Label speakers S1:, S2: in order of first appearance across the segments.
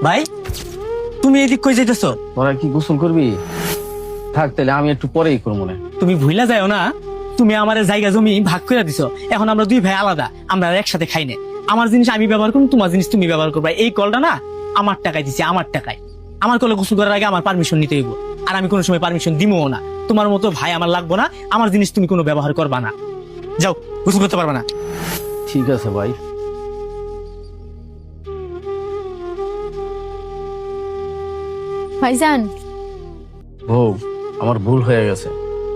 S1: ভাই তুমি এদিক কই যাইতেছো?
S2: তোরা কি গোসল করবি? থাক তাহলে আমি একটু পরেই করবো না।
S1: তুমি ভুইলা যাও না, তুমি আমার জায়গা জমি ভাগ করে দিছো। এখন আমরা দুই ভাই আলাদা, আমরা আর একসাথে খাই না। আমার জিনিস আমি ব্যবহার করবো, তোমার জিনিস তুমি ব্যবহার করবা। এই কলটা না আমার টাকায় দিছি, আমার টাকায়। আমার কলে গোসল করার আগে আমার পারমিশন নিতে হইব, আর আমি কোনো সময় পারমিশন দিবও না। তোমার মতো ভাই আমার লাগবো না, আমার জিনিস তুমি কোনো ব্যবহার করবা না। যাও, গোসল করতে পারবা না।
S2: ঠিক আছে ভাই।
S3: ভাইজান,
S2: বউ, আমার ভুল হয়ে গেছে।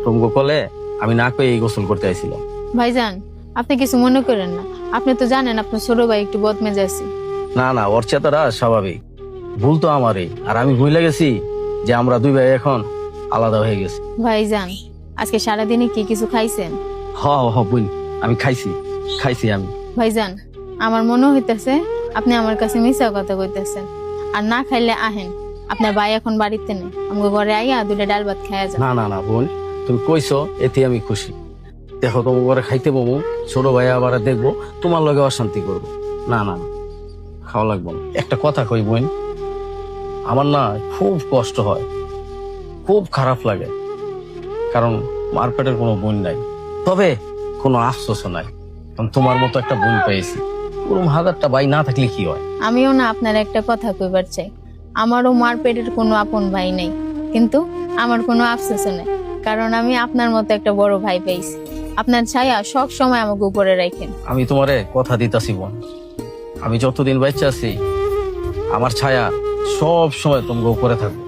S2: তোমাকে কলে আমি না কয়ে এই গোসল করতে আইছিলাম।
S3: ভাইজান, আপনি কিছু মনে করেন না। আপনি তো জানেন আপনার ছোট ভাই একটু বদমেজাজি।
S2: না না, ওর চেতারা স্বাভাবিক। ভুল তো আমারই, আর আমি ভুলে গেছি যে আমরা দুই ভাই এখন আলাদা হয়ে গেছি।
S3: ভাইজান, আজকে সারাদিনে কি কিছু খাইছেন?
S2: হ হ বোন, আমি খাইছি আমি।
S3: ভাইজান, আমার মনে হইতেছে আপনি আমার কাছে মিছা কথা কইতেছেন। আর না খাইলে আহেন, আপনার ভাই এখন বাড়িতে নেই। আমাকে ঘরে আইয়া দুটা ডাল ভাত খাইয়া যান।
S2: না না না বোন, তুমি কইছো এতে আমি খুশি। দেখো তোমার ঘরে খাইতে পাবো, ছোট ভাই আবার দেখবো তোমার লগে অশান্তি করবো। না না না, খাওয়া লাগবো না। একটা কথা কই বোন, আমার না খুব কষ্ট হয়, খুব খারাপ লাগে, কারণ মার পেটের কোনো বোন নাই। তবে কোনো আফসোসও নাই, কারণ তোমার মতো একটা বোন পেয়েছি। পুরো হাজারটা ভাই না থাকলে কি হয়?
S3: আমিও না আপনার একটা কথা কইবার চাই। আমারও মার পেটের কোনো আপন ভাই নেই, কিন্তু আমার কোনো আফসোসও নেই, কারণ আমি আপনার মতো একটা বড় ভাই পেয়েছি। আপনার ছায়া সব সময় আমাকে উপরে রাখেন।
S2: আমি তোমারে কথা দিতাছি বোন, আমি যতদিন বাচ্চা আছি আমার ছায়া সব সময় তোমাকে উপরে থাকবো।